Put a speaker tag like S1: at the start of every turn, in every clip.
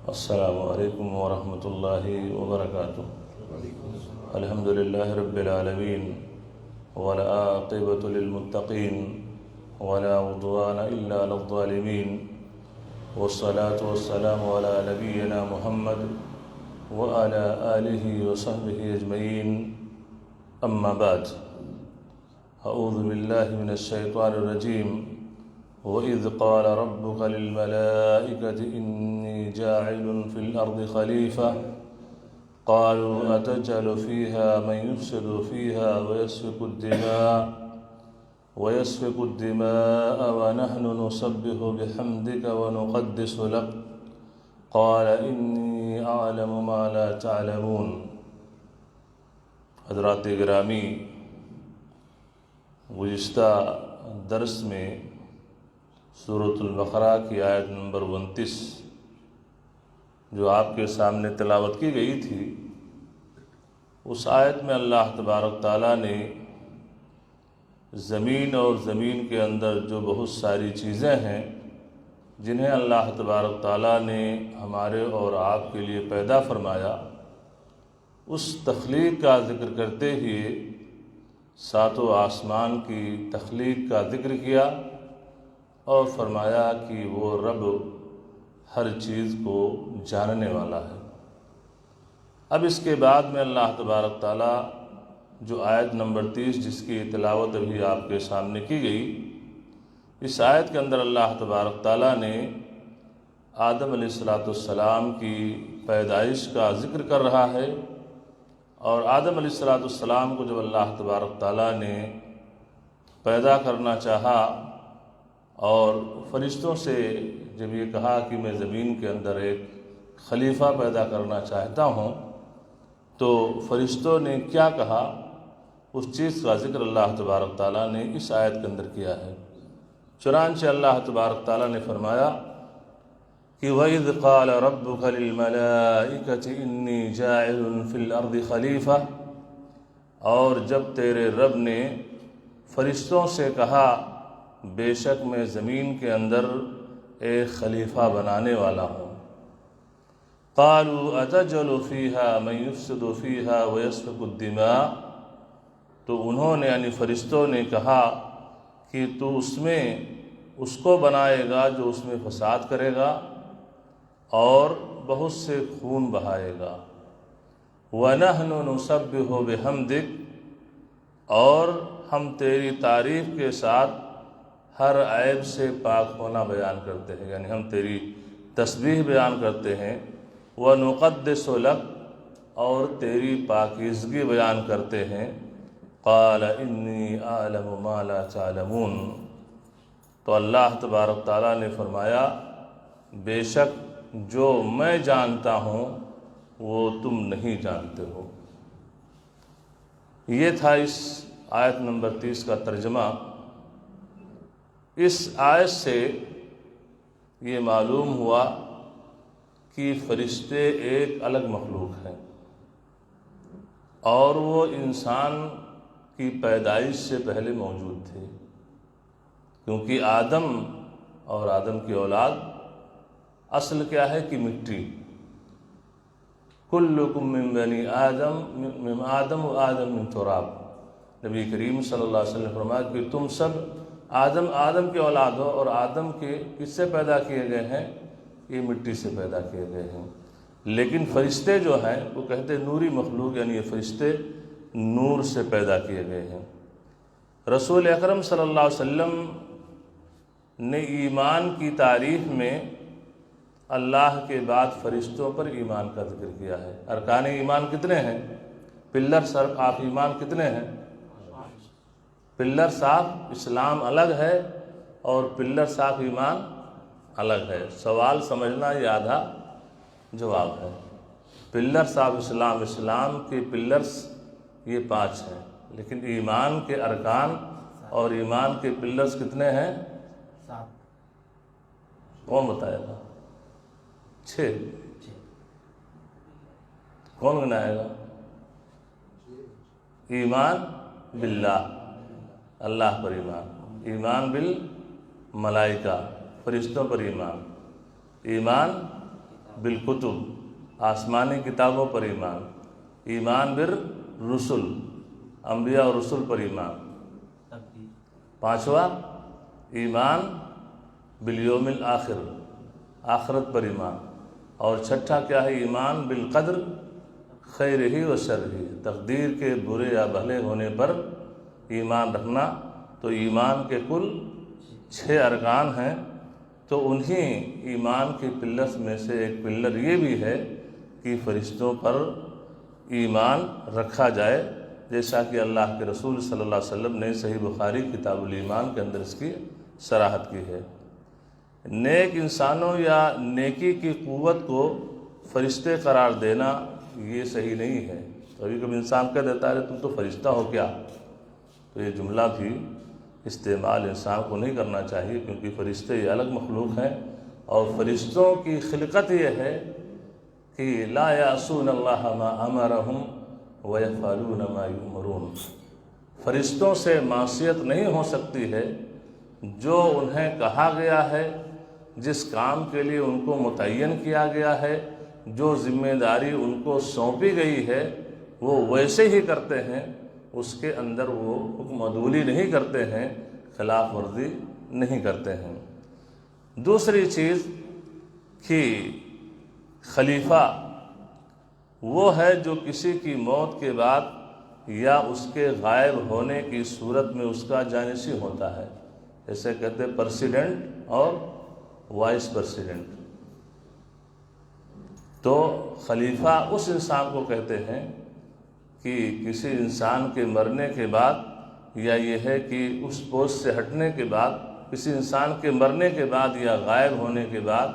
S1: السلام علیکم ورحمۃ اللہ وبرکاتہ۔ الحمد للہ رب العالمین والعاقبۃ للمتقین ولا عدوان الا علی الظالمین والصلاة والسلام علی نبینا محمد وعلی آلہ وصحبہ اجمعین، اما بعد۔ اعوذ باللہ من الشیطان الرجیم۔ وَإِذْ قَالَ رَبُّكَ لِلْمَلَائِكَةِ إِنِّي جَاعِلٌ فِي الْأَرْضِ خَلِيفَةً قَالُوا أَتَجْعَلُ فِيهَا مَن يُفْسِدُ فِيهَا وَيَسْفِكُ الدِّمَاءَ وَنَحْنُ نُسَبِّحُ بِحَمْدِكَ وَنُقَدِّسُ لَكَ قَالَ إِنِّي أَعْلَمُ مَا لَا تَعْلَمُونَ۔ حضرات گرامی، گزشتہ درس میں سورۃ البقرہ کی آیت نمبر 29 جو آپ کے سامنے تلاوت کی گئی تھی، اس آیت میں اللہ تبارک تعالیٰ نے زمین اور زمین کے اندر جو بہت ساری چیزیں ہیں جنہیں اللہ تبارک تعالیٰ نے ہمارے اور آپ کے لیے پیدا فرمایا، اس تخلیق کا ذکر کرتے ہوئے ساتوں آسمان کی تخلیق کا ذکر کیا اور فرمایا کہ وہ رب ہر چیز کو جاننے والا ہے۔ اب اس کے بعد میں اللہ تبارک تعالیٰ جو آیت نمبر 30 جس کی تلاوت ابھی آپ کے سامنے کی گئی، اس آیت کے اندر اللہ تبارک تعالیٰ نے آدم علیہ السلام کی پیدائش کا ذکر کر رہا ہے، اور آدم علیہ السلام کو جب اللہ تبارک تعالیٰ نے پیدا کرنا چاہا اور فرشتوں سے جب یہ کہا کہ میں زمین کے اندر ایک خلیفہ پیدا کرنا چاہتا ہوں، تو فرشتوں نے کیا کہا، اس چیز کا ذکر اللہ تبارک تعالیٰ نے اس آیت کے اندر کیا ہے۔ چنانچہ اللہ تبارک تعالیٰ نے فرمایا کہ وَإِذْ قَالَ رَبُّكَ لِلْمَلَائِكَةِ إِنِّي جَاعِلٌ فِي الْأَرْضِ خَلِيفَةً، اور جب تیرے رب نے فرشتوں سے کہا بے شک میں زمین کے اندر ایک خلیفہ بنانے والا ہوں، قَالُوا أَتَجْعَلُ فِيهَا مَن يُفْسِدُ فِيهَا وَيَسْفِكُ الدِّمَاءَ، تو انہوں نے یعنی فرشتوں نے کہا کہ تو اس میں اس کو بنائے گا جو اس میں فساد کرے گا اور بہت سے خون بہائے گا، وَنَحْنُ نُسَبِّحُ بِحَمْدِكَ، اور ہم تیری تعریف کے ساتھ ہر عیب سے پاک ہونا بیان کرتے ہیں، یعنی ہم تیری تسبیح بیان کرتے ہیں، وَنُقَدِّسُ لَكَ، اور تیری پاکیزگی بیان کرتے ہیں، قَالَ إِنِّي أَعْلَمُ مَا لَا تَعْلَمُونَ، تو اللہ تبارک تعالیٰ نے فرمایا بے شک جو میں جانتا ہوں وہ تم نہیں جانتے ہو۔ یہ تھا اس آیت نمبر 30 کا ترجمہ۔ اس آیت سے یہ معلوم ہوا کہ فرشتے ایک الگ مخلوق ہیں اور وہ انسان کی پیدائش سے پہلے موجود تھے، کیونکہ آدم اور آدم کی اولاد اصل کیا ہے کہ مٹی، کلکم من بنی آدم من آدم و آدم من تراب، نبی کریم صلی اللہ علیہ وسلم نے فرمایا کہ تم سب آدم کے اولاد ہو، اور آدم کے کس سے پیدا کیے گئے ہیں؟ یہ مٹی سے پیدا کیے گئے ہیں۔ لیکن فرشتے جو ہیں وہ کہتے ہیں نوری مخلوق، یعنی یہ فرشتے نور سے پیدا کیے گئے ہیں۔ رسول اکرم صلی اللہ علیہ وسلم نے ایمان کی تعریف میں اللہ کے بعد فرشتوں پر ایمان کا ذکر کیا ہے۔ ارکان ایمان کتنے ہیں؟ پلرز آف ایمان کتنے ہیں؟ پلرز آف اسلام الگ ہے اور پلرز آف ایمان الگ ہے۔ سوال سمجھنا یہ آدھا جواب ہے۔ پلرز آف اسلام، اسلام کے پلرز یہ 5 ہیں، لیکن ایمان کے ارکان اور ایمان کے پلرز کتنے ہیں؟
S2: 7۔
S1: کون بتائے گا؟ 6۔ کون گنائے گا؟ ایمان باللہ، اللہ پر ایمان، ایمان بالملائکہ، فرشتوں پر ایمان، ایمان بالکتب، آسمانی کتابوں پر ایمان، ایمان بالرسل، انبیاء اور رسل پر ایمان، پانچواں ایمان بالیوم الآخر، آخرت پر ایمان، اور چھٹا کیا ہے؟ ایمان بالقدر خیرہ و شرہ، تقدیر کے برے یا بھلے ہونے پر ایمان رکھنا۔ تو ایمان کے کل 6 ارکان ہیں، تو انہی ایمان کی پلرز میں سے ایک پلر یہ بھی ہے کہ فرشتوں پر ایمان رکھا جائے، جیسا کہ اللہ کے رسول صلی اللہ علیہ وسلم نے صحیح بخاری کتاب الایمان کے اندر اس کی صراحت کی ہے۔ نیک انسانوں یا نیکی کی قوت کو فرشتے قرار دینا یہ صحیح نہیں ہے۔ کبھی کبھی انسان کہہ دیتا ہے تم تو فرشتہ ہو کیا؟ تو یہ جملہ بھی استعمال انسان کو نہیں کرنا چاہیے، کیونکہ فرشتے یہ الگ مخلوق ہیں، اور فرشتوں کی خلقت یہ ہے کہ لا یعصون اللہ ما امرہم ویفعلون ما یؤمرون، فرشتوں سے معصیت نہیں ہو سکتی ہے، جو انہیں کہا گیا ہے، جس کام کے لیے ان کو متعین کیا گیا ہے، جو ذمہ داری ان کو سونپی گئی ہے، وہ ویسے ہی کرتے ہیں، اس کے اندر وہ حکم عدولی نہیں کرتے ہیں، خلاف ورزی نہیں کرتے ہیں۔ دوسری چیز کہ خلیفہ وہ ہے جو کسی کی موت کے بعد یا اس کے غائب ہونے کی صورت میں اس کا جانشین ہوتا ہے، جیسے کہتے ہیں پریسیڈنٹ اور وائس پریسیڈنٹ۔ تو خلیفہ اس انسان کو کہتے ہیں کہ کسی انسان کے مرنے کے بعد، یا یہ ہے کہ اس پوسٹ سے ہٹنے کے بعد، کسی انسان کے مرنے کے بعد یا غائب ہونے کے بعد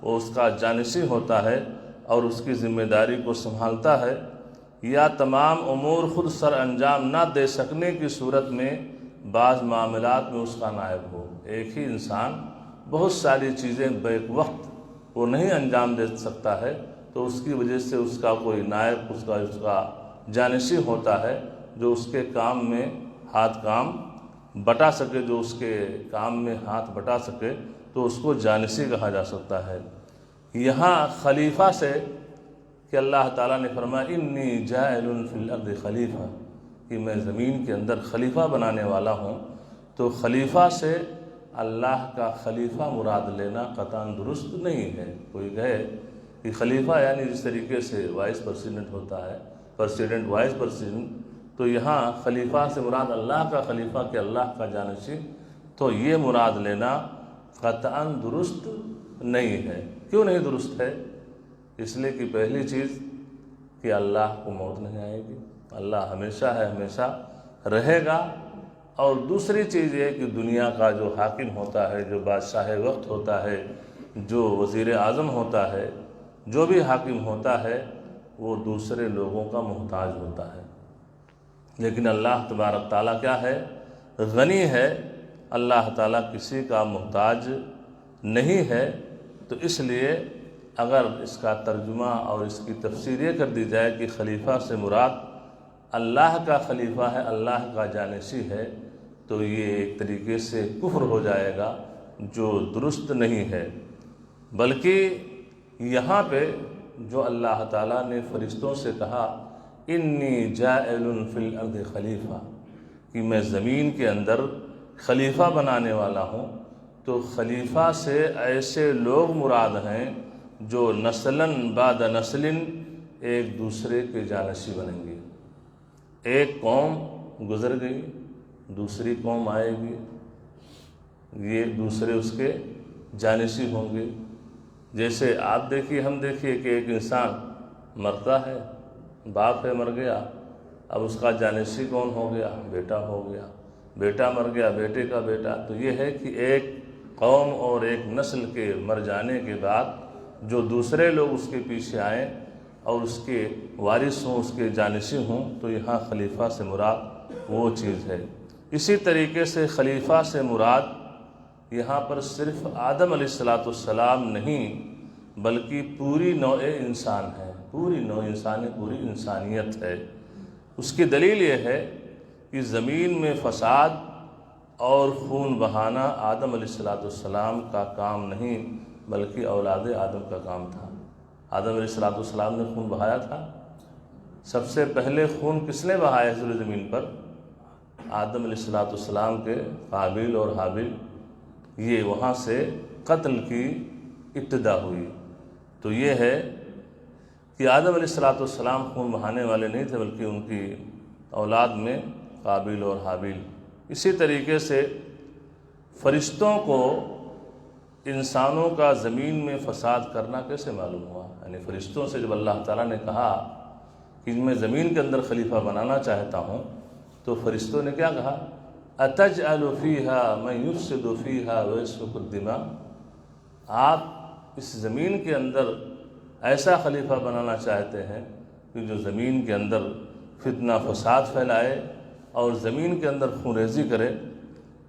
S1: وہ اس کا جانشین ہوتا ہے اور اس کی ذمہ داری کو سنبھالتا ہے، یا تمام امور خود سر انجام نہ دے سکنے کی صورت میں بعض معاملات میں اس کا نائب ہو۔ ایک ہی انسان بہت ساری چیزیں بیک وقت وہ نہیں انجام دے سکتا ہے، تو اس کی وجہ سے اس کا کوئی نائب، اس کا جانشین ہوتا ہے، جو اس کے کام میں ہاتھ کام بٹا سکے، جو اس کے کام میں ہاتھ بٹا سکے، تو اس کو جانشین کہا جا سکتا ہے۔ یہاں خلیفہ سے کہ اللہ تعالیٰ نے فرمایا انی جاعل فی الارض خلیفہ، کہ میں زمین کے اندر خلیفہ بنانے والا ہوں، تو خلیفہ سے اللہ کا خلیفہ مراد لینا قطعاً درست نہیں ہے۔ کوئی کہے کہ خلیفہ یعنی جس طریقے سے وائس پریسیڈنٹ ہوتا ہے، پریسیڈنٹ وائس پریسیڈنٹ، تو یہاں خلیفہ سے مراد اللہ کا خلیفہ کہ اللہ کا جانشین، تو یہ مراد لینا قطعاً درست نہیں ہے۔ کیوں نہیں درست ہے؟ اس لیے کہ پہلی چیز کہ اللہ کو موت نہیں آئے گی، اللہ ہمیشہ ہے، ہمیشہ رہے گا، اور دوسری چیز یہ کہ دنیا کا جو حاکم ہوتا ہے، جو بادشاہ وقت ہوتا ہے، جو وزیر اعظم ہوتا ہے، جو بھی حاکم ہوتا ہے، وہ دوسرے لوگوں کا محتاج ہوتا ہے۔ لیکن اللہ تبارک تعالیٰ کیا ہے؟ غنی ہے، اللہ تعالیٰ کسی کا محتاج نہیں ہے۔ تو اس لیے اگر اس کا ترجمہ اور اس کی تفسیر یہ کر دی جائے کہ خلیفہ سے مراد اللہ کا خلیفہ ہے، اللہ کا جانشین ہے، تو یہ ایک طریقے سے کفر ہو جائے گا، جو درست نہیں ہے۔ بلکہ یہاں پہ جو اللہ تعالیٰ نے فرشتوں سے کہا انی جاعل فی الارض خلیفہ، کہ میں زمین کے اندر خلیفہ بنانے والا ہوں، تو خلیفہ سے ایسے لوگ مراد ہیں جو نسلاً بعد نسل ایک دوسرے کے جانشین بنیں گے۔ ایک قوم گزر گئی، دوسری قوم آئے گی، یہ ایک دوسرے اس کے جانشین ہوں گے۔ جیسے آپ دیکھیے، ہم دیکھیے کہ ایک انسان مرتا ہے، باپ ہے، مر گیا، اب اس کا جانشین کون ہو گیا؟ بیٹا ہو گیا، بیٹا مر گیا، بیٹے کا بیٹا۔ تو یہ ہے کہ ایک قوم اور ایک نسل کے مر جانے کے بعد جو دوسرے لوگ اس کے پیچھے آئیں اور اس کے وارث ہوں، اس کے جانشین ہوں، تو یہاں خلیفہ سے مراد وہ چیز ہے۔ اسی طریقے سے خلیفہ سے مراد یہاں پر صرف آدم علیہ السلام نہیں، بلکہ پوری نوع انسان ہے، پوری نوع انسان، پوری انسانیت ہے۔ اس کی دلیل یہ ہے کہ زمین میں فساد اور خون بہانا آدم علیہ السلام کا کام نہیں، بلکہ اولاد آدم کا کام تھا۔ آدم علیہ السلام نے خون بہایا تھا؟ سب سے پہلے خون کس نے بہایا ہے زمین پر؟ آدم علیہ السلام کے قابیل اور حابیل، یہ وہاں سے قتل کی ابتدا ہوئی۔ تو یہ ہے کہ آدم علیہ السلام خون بہانے والے نہیں تھے، بلکہ ان کی اولاد میں قابیل اور حابیل۔ اسی طریقے سے فرشتوں کو انسانوں کا زمین میں فساد کرنا کیسے معلوم ہوا؟ یعنی فرشتوں سے جب اللہ تعالیٰ نے کہا کہ میں زمین کے اندر خلیفہ بنانا چاہتا ہوں، تو فرشتوں نے کیا کہا؟ اَتَجْعَلُ فِيهَا مَن يُفْسِدُ فِيهَا وَيَسْفِكُ الدِّمَاءَ، آپ اس زمین کے اندر ایسا خلیفہ بنانا چاہتے ہیں کہ جو زمین کے اندر فتنہ فساد پھیلائے اور زمین کے اندر خون ریزی کرے؟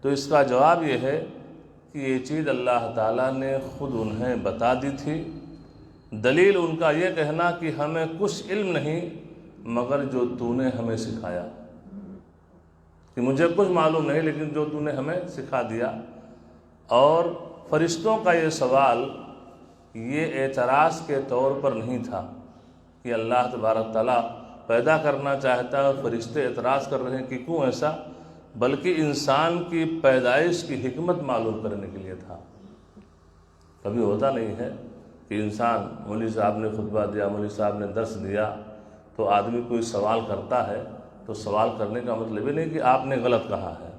S1: تو اس کا جواب یہ ہے کہ یہ چیز اللہ تعالیٰ نے خود انہیں بتا دی تھی۔ دلیل ان کا یہ کہنا کہ ہمیں کچھ علم نہیں مگر جو تو نے ہمیں سکھایا، کہ مجھے کچھ معلوم نہیں لیکن جو تو نے ہمیں سکھا دیا۔ اور فرشتوں کا یہ سوال یہ اعتراض کے طور پر نہیں تھا کہ اللہ تبارک تعالیٰ پیدا کرنا چاہتا ہے اور فرشتے اعتراض کر رہے ہیں کہ کیوں ایسا، بلکہ انسان کی پیدائش کی حکمت معلوم کرنے کے لیے تھا۔ کبھی ہوتا نہیں ہے کہ انسان، مولوی صاحب نے خطبہ دیا، مولوی صاحب نے درس دیا، تو آدمی کوئی سوال کرتا ہے تو سوال کرنے کا مطلب یہ نہیں کہ آپ نے غلط کہا ہے،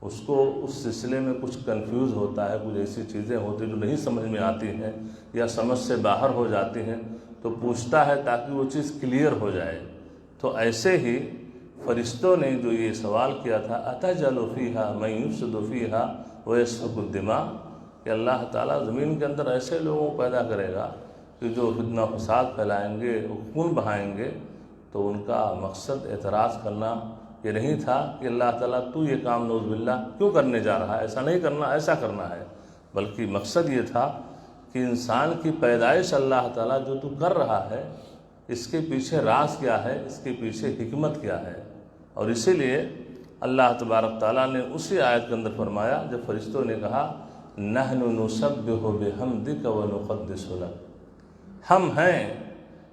S1: اس کو اس سلسلے میں کچھ کنفیوز ہوتا ہے، کچھ ایسی چیزیں ہوتی ہیں جو نہیں سمجھ میں آتی ہیں یا سمجھ سے باہر ہو جاتی ہیں، تو پوچھتا ہے تاکہ وہ چیز کلیئر ہو جائے۔ تو ایسے ہی فرشتوں نے جو یہ سوال کیا تھا اَتَجْعَلُ فِيهَا مَن يُفْسِدُ فِيهَا وَيَسْفِكُ الدِّمَاءَ، کہ اللہ تعالیٰ زمین کے اندر ایسے لوگوں کو پیدا کرے گا کہ جو فتنہ فساد پھیلائیں گے، خون بہائیں گے۔ تو ان کا مقصد اعتراض کرنا یہ نہیں تھا کہ اللہ تعالیٰ تو یہ کام نعوذ باللہ کیوں کرنے جا رہا ہے، ایسا نہیں کرنا، ایسا کرنا ہے، بلکہ مقصد یہ تھا کہ انسان کی پیدائش اللہ تعالیٰ جو تو کر رہا ہے اس کے پیچھے راز کیا ہے، اس کے پیچھے حکمت کیا ہے۔ اور اسی لیے اللہ تبارک تعالیٰ نے اسی آیت کے اندر فرمایا جب فرشتوں نے کہا نَحْنُ نُسَبِّحُ بِحَمْدِكَ وَنُقَدِّسُ لَكَ، ہم ہیں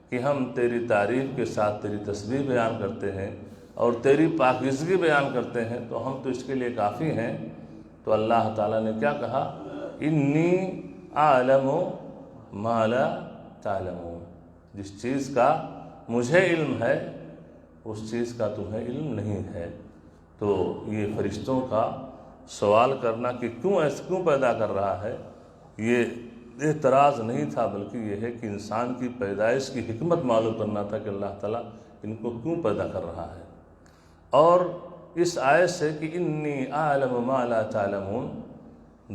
S1: کہ ہم تیری تعریف کے ساتھ تیری تسبیح بیان کرتے ہیں اور تیری پاکیزگی بیان کرتے ہیں، تو ہم تو اس کے لیے کافی ہیں۔ تو اللہ تعالیٰ نے کیا کہا؟ انی اعلم ما لا تعلمون، جس چیز کا مجھے علم ہے اس چیز کا تمہیں علم نہیں ہے۔ تو یہ فرشتوں کا سوال کرنا کہ کیوں پیدا کر رہا ہے، یہ اعتراض نہیں تھا، بلکہ یہ ہے کہ انسان کی پیدائش کی حکمت معلوم کرنا تھا کہ اللہ تعالیٰ ان کو کیوں پیدا کر رہا ہے۔ اور اس آیت سے کہ انی اعلم ما لا تعلمون،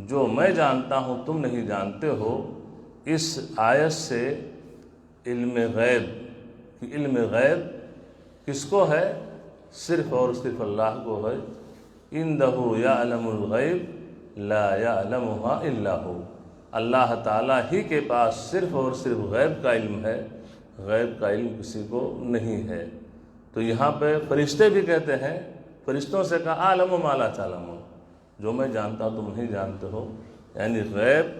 S1: جو میں جانتا ہوں تم نہیں جانتے ہو، اس آیت سے علم غیب، کہ علم غیب کس کو ہے؟ صرف اور صرف اللہ کو ہے۔ اِنَّهُ يَعْلَمُ الْغَيْبَ لَا يَعْلَمُهَا إِلَّا هُوَ، اللہ تعالیٰ ہی کے پاس صرف اور صرف غیب کا علم ہے، غیب کا علم کسی کو نہیں ہے۔ تو یہاں پہ فرشتے بھی کہتے ہیں، فرشتوں سے کہا اعلم ما لا تعلمون، جو میں جانتا ہوں تم نہیں جانتے ہو، یعنی غیب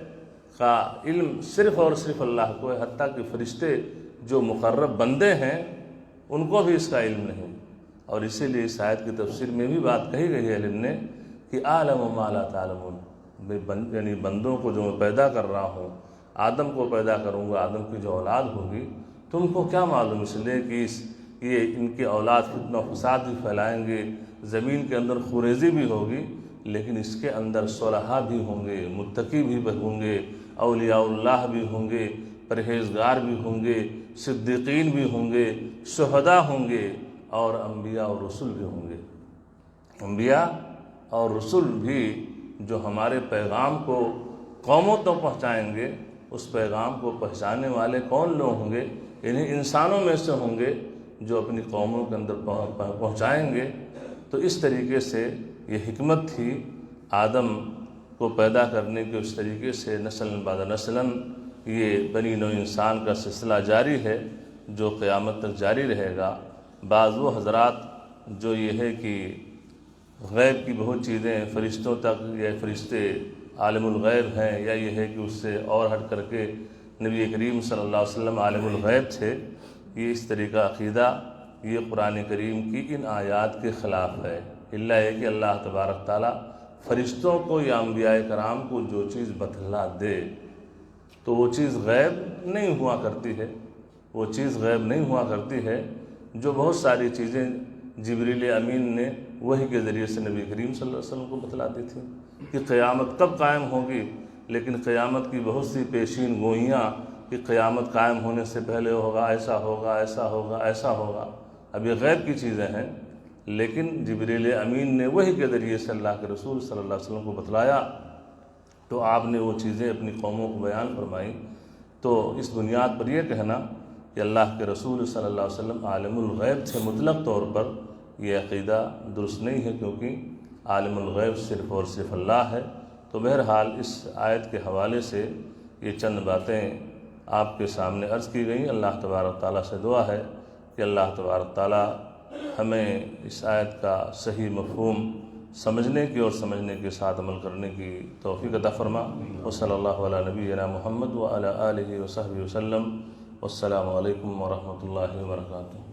S1: کا علم صرف اور صرف اللہ کو ہے، حتیٰ کہ فرشتے جو مقرب بندے ہیں ان کو بھی اس کا علم نہیں۔ اور اسی لیے اس آیت کی تفسیر میں بھی بات کہی گئی ہے علم نے کہ اعلم ما لا تعلمون، یعنی بندوں کو جو میں پیدا کر رہا ہوں، آدم کو پیدا کروں گا، آدم کی جو اولاد ہوگی، تم کو کیا معلوم، اس لیے کہ یہ ان کی اولاد فتنہ و فساد بھی پھیلائیں گے، زمین کے اندر خوریزی بھی ہوگی، لیکن اس کے اندر صلحاء بھی ہوں گے، متقی بھی ہوں گے، اولیاء اللہ بھی ہوں گے، پرہیزگار بھی ہوں گے، صدیقین بھی ہوں گے، شہداء ہوں گے، اور انبیاء اور رسول بھی ہوں گے۔ انبیاء اور رسول بھی جو ہمارے پیغام کو قوموں تک پہنچائیں گے، اس پیغام کو پہنچانے والے کون لوگ ہوں گے؟ انہیں انسانوں میں سے ہوں گے جو اپنی قوموں کے اندر پہنچائیں گے۔ تو اس طریقے سے یہ حکمت تھی آدم کو پیدا کرنے کے، اس طریقے سے نسل بعد نسل یہ بنی نوع انسان کا سلسلہ جاری ہے جو قیامت تک جاری رہے گا۔ بعض وہ حضرات جو یہ ہے کہ غیب کی بہت چیزیں فرشتوں تک، یا فرشتے عالم الغیب ہیں، یا یہ ہے کہ اس سے اور ہٹ کر کے نبی کریم صلی اللہ علیہ وسلم عالم الغیب تھے، یہ اس طریقہ عقیدہ یہ قرآن کریم کی ان آیات کے خلاف ہے، الا ہے کہ اللہ تبارک تعالیٰ فرشتوں کو یا انبیاء کرام کو جو چیز بتلا دے تو وہ چیز غیب نہیں ہوا کرتی ہے، وہ چیز غیب نہیں ہوا کرتی ہے۔ جو بہت ساری چیزیں جبریل امین نے وحی کے ذریعے سے نبی کریم صلی اللہ علیہ وسلم کو بتلاتی تھی کہ قیامت کب قائم ہوگی، لیکن قیامت کی بہت سی پیشین گوئیاں کہ قیامت قائم ہونے سے پہلے ہوگا، ایسا ہوگا، ایسا ہوگا، ایسا ہوگا، اب یہ غیب کی چیزیں ہیں، لیکن جبریل امین نے وحی کے ذریعے سے اللہ کے رسول صلی اللہ علیہ وسلم کو بتلایا تو آپ نے وہ چیزیں اپنی قوموں کو بیان فرمائیں۔ تو اس بنیاد پر یہ کہنا کہ اللہ کے رسول صلی اللہ علیہ وسلم عالم الغیب تھے مطلق طور پر، یہ عقیدہ درست نہیں ہے، کیونکہ عالم الغیب صرف اور صرف اللہ ہے۔ تو بہرحال اس آیت کے حوالے سے یہ چند باتیں آپ کے سامنے عرض کی گئیں۔ اللہ تبارک تعالیٰ سے دعا ہے کہ اللہ تبارک تعالیٰ ہمیں اس آیت کا صحیح مفہوم سمجھنے کی اور سمجھنے کے ساتھ عمل کرنے کی توفیق عطا فرما۔ وصلی اللہ علی نبینا محمد وعلی آلہ وصحبہ وسلم۔ والسلام علیکم ورحمۃ اللہ وبرکاتہ۔